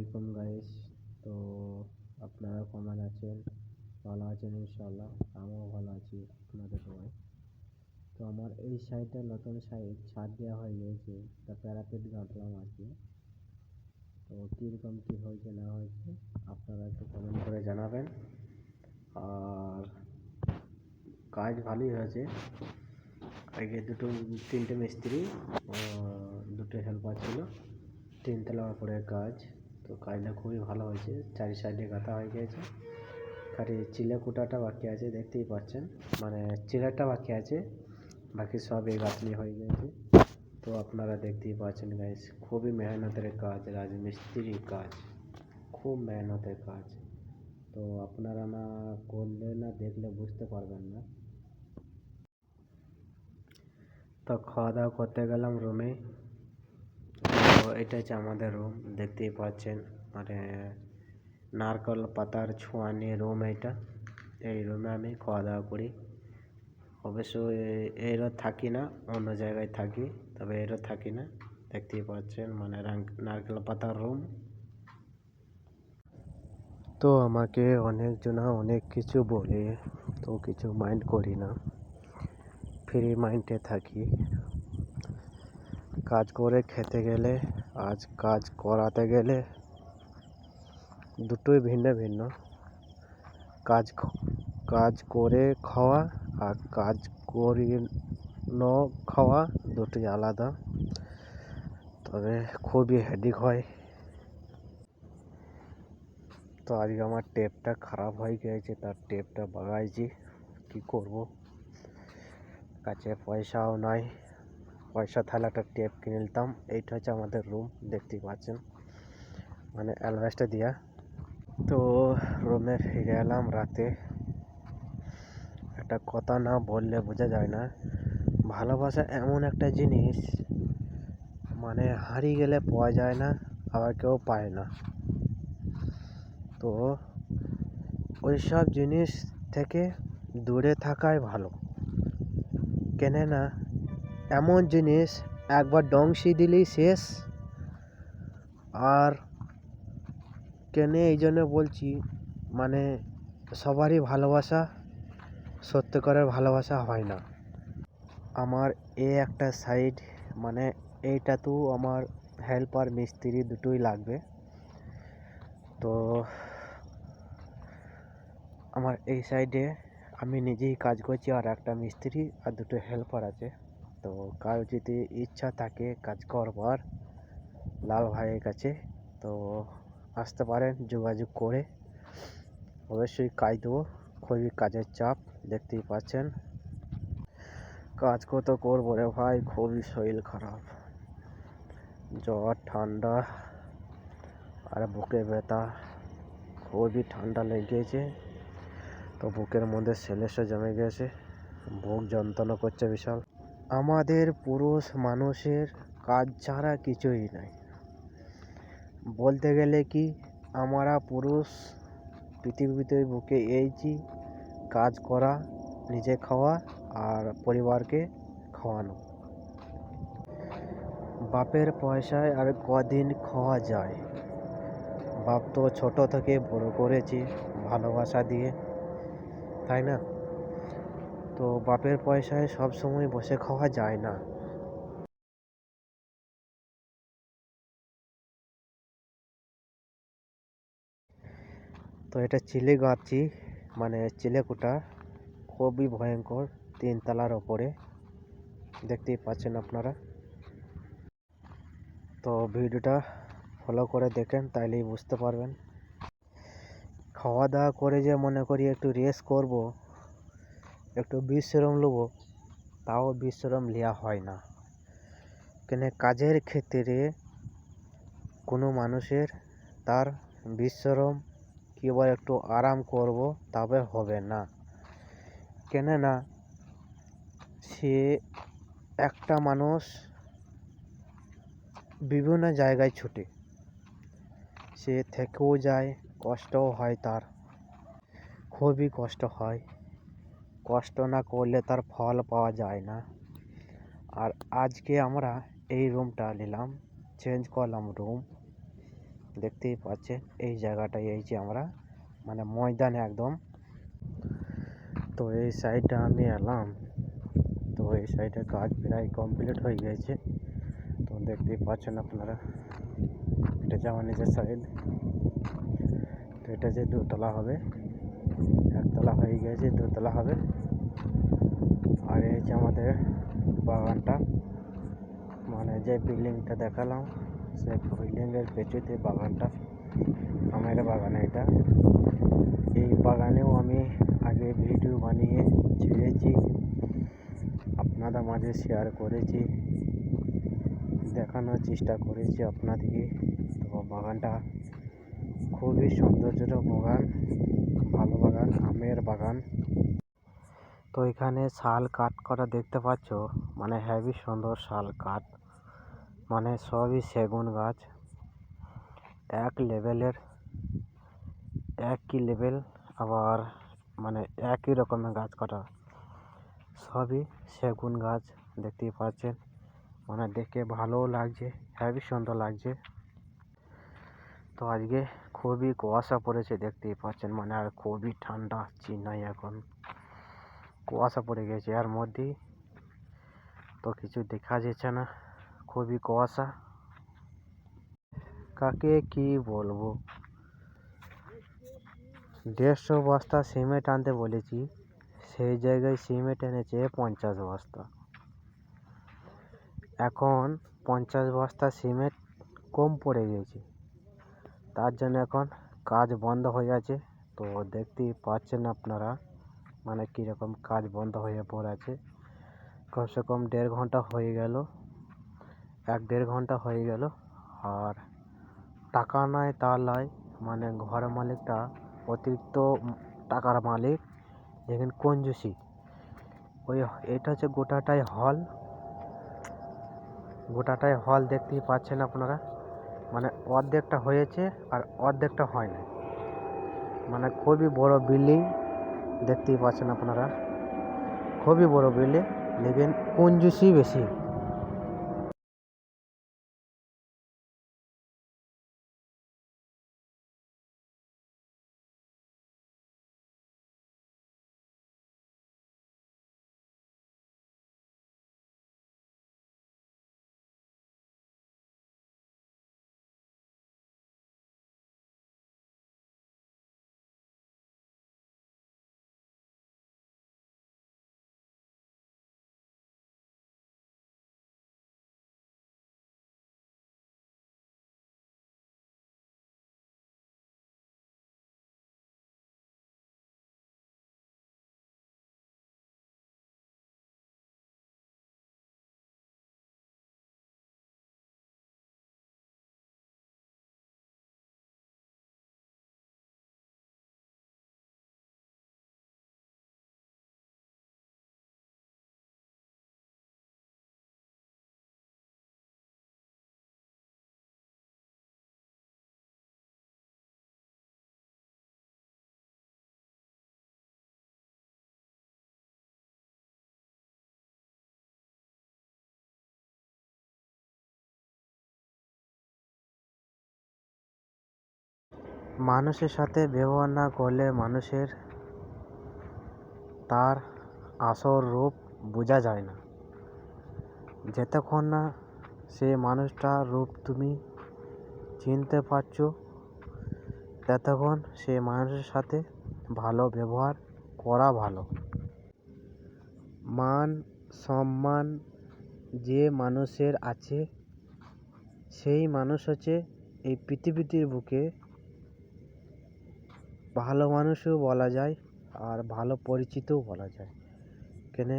আলাইকুম গাইস। তো আপনারা কেমন আছেন? ভালো আছেন ইনশাআল্লাহ। আমিও ভালো আছি আপনাদের দোয়ায়। তো আমার এই সাইটটা নতুন সাইট ছাদ দেওয়া হয়ে গিয়েছে, তা প্যারাপেট গাঁথলাম আর কি। তো কীরকম কী হয়েছে না হয়েছে আপনারা একটু কমেন্ট করে জানাবেন। আর কাজ ভালোই হয়েছে। আগে তিনটে মিস্ত্রি, দুটো হেল্পার ছিল, তিনতলার উপরে কাজ। তো কাজটা খুবই ভালো হয়েছে, চারি সাইডে গাঁথা হয়ে গিয়েছে। খালি চিলেকোঠাটা বাকি আছে, দেখতেই পাচ্ছেন, মানে চিলেরটা বাকি আছে, বাকি সব এই গাঁথনি হয়ে গেছে। তো আপনারা দেখতেই পাচ্ছেন গাইস, খুবই মেহনতের কাজ, রাজমিস্ত্রির কাজ, খুব মেহনতের কাজ। তো আপনারা না করলে না দেখলে বুঝতে পারবেন না। তো খাওয়া দাওয়া করতে গেলাম রুমে। তো এটা হচ্ছে আমাদের রুম, দেখতেই পাচ্ছেন, মানে নারকেল পাতার ছোঁয়া নিয়ে রুম এটা। এই রুমে আমি খাওয়া দাওয়া করি। অবশ্য এরও থাকি না, অন্য জায়গায় থাকি, তবে এরও থাকি না। দেখতেই পাচ্ছেন, মানে নারকেল পাতার রুম। তো আমাকে অনেকজনা অনেক কিছু বলে, তো কিছু মাইন্ড করি না, ফ্রি মাইন্ডে থাকি। কাজ করে খেতে গেলে, আজ কাজ করাতে গেলে দুটোই ভিন্ন ভিন্ন। কাজ করে খাওয়া আর কাজ করি ন খাওয়া দুটোই আলাদা, তবে খুবই হেডেক হয়। তো আজকে আমার টেপটা খারাপ হয়ে গিয়েছে, তার টেপটা বাগাইছি, কি করব, কাছে পয়সাও নাই। পয়সা থাকলে একটা টেপ কিনে নিতাম। এইটা হচ্ছে আমাদের রুম, দেখতেই পাচ্ছেন, মানে অ্যালবেস্টার দিয়া। তো রুমে ফিরে এলাম রাতে। একটা কথা না বললে বোঝা যায় না, ভালোবাসা এমন একটা জিনিস, মানে হারিয়ে গেলে পাওয়া যায় না, আবার কেউ পায় না। তো ওইসব জিনিস থেকে দূরে থাকাই ভালো। কেননা এমন জিনিস একবার ডংসি দিলেই শেষ। আর কেনে এই জন্য বলছি, মানে সবারই ভালোবাসা সত্যিকারের ভালোবাসা হয় না। আমার একটা সাইড, মানে এইটাতেও আমার হেল্পার মিস্ত্রি দুটোই লাগবে। তো আমার এই সাইডে আমি নিজেই কাজ করছি, আর একটা মিস্ত্রি আর দুটো হেল্পার আছে। তো কারো যদি ইচ্ছা থাকে কাজ করবার লাল ভাইয়ের কাছে, তো আসতে পারেন, যোগাযোগ করে অবশ্যই কাজ দেবো। খুবই কাজের চাপ, দেখতেই পাচ্ছেন। কাজ কত করবো রে ভাই, খুবই শরীর খারাপ, জ্বর ঠান্ডা আর বুকে ব্যথা, খুবই ঠান্ডা লেগেছে। তো বুকের মধ্যে সেলেসও জমে গেছে, বুক যন্ত্রণা করছে বিশাল। আমাদের পুরুষ মানুষের কাজ ছাড়া কিছুই নাই। বলতে গেলে কি, আমরা পুরুষ পৃথিবীতে বুকে এইছি কাজ করা, নিজে খাওয়া আর পরিবারকে খাওয়ানো। বাপের পয়সায় আর কদিন খাওয়া যায়? বাপ তো ছোট থেকে বড় করেছি ভালোবাসা দিয়ে, তাই না? তো বাপের পয়সায় সব সময় বসে খাওয়া যায় না। তো এটা চিলে গাঁথছি, মানে চিলেকোঠা, খুবই ভয়ঙ্কর, 3 তলার ওপরে, দেখতেই পাচ্ছেন আপনারা। তো ভিডিওটা ফলো করে দেখেন, তাইলেই বুঝতে পারবেন। খাওয়া দাওয়া করে যে মনে করি একটু রেস্ট করব, একটু বিশ্রাম নেবো, তাও বিশ্রাম নেওয়া হয় না। কেন কাজের ক্ষেত্রে কোনো মানুষের তার বিশ্রাম কিংবা একটু আরাম করব তবে হবে না। কেননা সে একটা মানুষ বিভিন্ন জায়গায় ছুটে, সে থেকেও যায়, কষ্টও হয়, তার খুবই কষ্ট হয়। কষ্ট না করলে তার ফল পাওয়া যায় না। আর আজকে আমরা এই রুমটা নিলাম, চেঞ্জ করলাম রুম। দেখতেই পাচ্ছেন এই জায়গাটায় এই যে আমরা মানে ময়দানে একদম। তো এই সাইডটা আমি এলাম, তো এই সাইডে কাজ প্রায় কমপ্লিট হয়ে গেছে। তো দেখতেই পাচ্ছেন আপনারা, এটা যে আমার নিজের সাইড। তো এটা যে দোতলা হবে, একতলা হয়ে গেছে, দোতলা হবে। আর এই যে আমাদের বাগানটা, মানে যে বিল্ডিংটা দেখালাম সেই বিল্ডিংয়ের পেছনে বাগানটা, আমের বাগান এটা। এই বাগানেও আমি আগে ভিডিও বানিয়ে ছেড়েছি, আপনাদের মাঝে শেয়ার করেছি, দেখানোর চেষ্টা করেছি আপনাদেরকে। তো বাগানটা খুবই সৌন্দর্যের বাগান, ভালো বাগান, আমের বাগান। তো এখানে শাল কাট করা দেখতে পাচ্ছ, মানে হেভি সুন্দর শাল কাঠ, মানে সবই সেগুন গাছ, এক লেভেলের, একই লেভেল, আবার মানে একই রকমের গাছ কাটা, সবই সেগুন গাছ। দেখতেই পাচ্ছেন, মানে দেখে ভালোও লাগছে, হেভি সুন্দর লাগছে। তো আজকে খুবই কুয়াশা পড়েছে, দেখতেই পাচ্ছেন, মানে আর খুবই ঠান্ডা চেন্নাই এখন কুয়াশা পড়ে গেছে এর মধ্যেই, তো কিছু দেখা যাচ্ছে না, খুবই কুয়াশা। কাকে কি বলবো, 150 বস্তা সিমেন্ট আনতে বলেছি, সেই জায়গায় সিমেন্ট এনেছে 50 বস্তা। এখন 50 বস্তা সিমেন্ট কম পড়ে গেছে, তার জন্য এখন কাজ বন্ধ হয়ে আছে। তো দেখতেই পাচ্ছেন আপনারা, মানে কীরকম কাজ বন্ধ হয়ে পড়ে আছে। কমসে কম 1.5 ঘন্টা হয়ে গেল, 1-1.5 ঘন্টা হয়ে গেল। আর টাকা নাই তা নয়, মানে ঘরের মালিকটা অতিরিক্ত টাকার মালিক, যেখানে কঞ্জুসি। ওই এটা হচ্ছে গোটাটাই হল দেখতেই পাচ্ছেন আপনারা, মানে অর্ধেকটা হয়েছে আর অর্ধেকটা হয়নি, মানে খুবই বড় বিল্ডিং দেখতেই পাচ্ছেন আপনারা, খুবই বড় বিল্ডিং, লেকিন কঞ্জুসি বেশি। মানুষের সাথে ব্যবহার না করলে মানুষের তার আসল রূপ বোঝা যায় না। যতক্ষণ না সে মানুষটার রূপ তুমি চিনতে পারছো, ততক্ষণ সে মানুষের সাথে ভালো ব্যবহার করা ভালো। মান সম্মান যে মানুষের আছে, সেই মানুষ হচ্ছে এই পৃথিবীর বুকে ভালো মানুষও বলা যায়, আর ভালো পরিচিতও বলা যায়। কেন,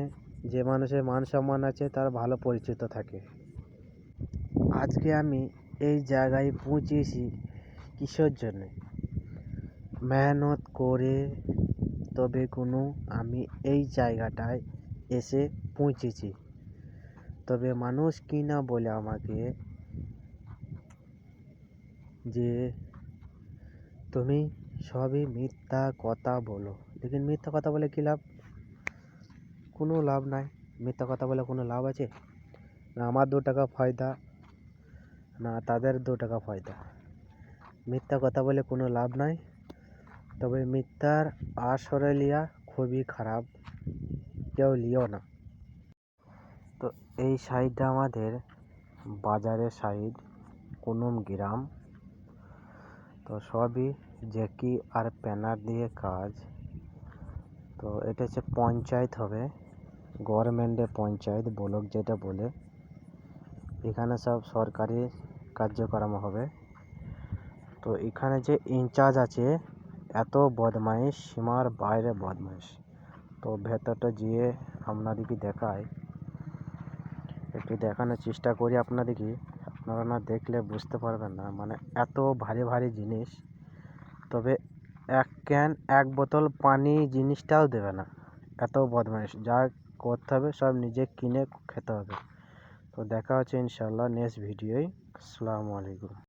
যে মানুষের মান সম্মান আছে তার ভালো পরিচিত থাকে। আজকে আমি এই জায়গায় পৌঁছেছি কিসের জন্যে? মেহনত করে তবে কোনো আমি এই জায়গাটায় এসে পৌঁছেছি। তবে মানুষ কি না বলে আমাকে যে তুমি সবই মিথ্যা কথা বলো। লেকিন মিথ্যা কথা বলে কী লাভ? কোনো লাভ নাই। মিথ্যা কথা বলে কোনো লাভ আছে? না আমার 2 টাকা ফায়দা, না তাদের 2 টাকা ফায়দা। মিথ্যা কথা বলে কোনো লাভ নাই, তবে মিথ্যার আসরে লিয়া খুবই খারাপ, কেউ লিও না। তো এই সাইডটা আমাদের বাজারের সাইড, কুনুম গ্রাম। তো সবই জ্যাকি আর প্যানার দিয়ে কাজ। তো এটা হচ্ছে পঞ্চায়েত হবে, গভর্নমেন্টের পঞ্চায়েত ব্লক যেটা বলে। এখানে সব সরকারি কার্যক্রম হবে। তো এখানে যে ইনচার্জ আছে এত বদমাইশ, সীমার বাইরে বদমাইশ। তো ভেতরটা গিয়ে আপনাদেরকে দেখায়, একটু দেখানোর চেষ্টা করি আপনাদেরকে। আপনারা না দেখলে বুঝতে পারবেন না, মানে এত ভারী ভারী জিনিস। তবে এক বোতল পানি জিনিসটাও দেবে না, এত বদমাইশ। যা করতে হবে সব নিজে কিনে খেতে হবে। তো দেখা হচ্ছে ইনশাল্লাহ নেক্সট ভিডিওয়। আসসালামু আলাইকুম।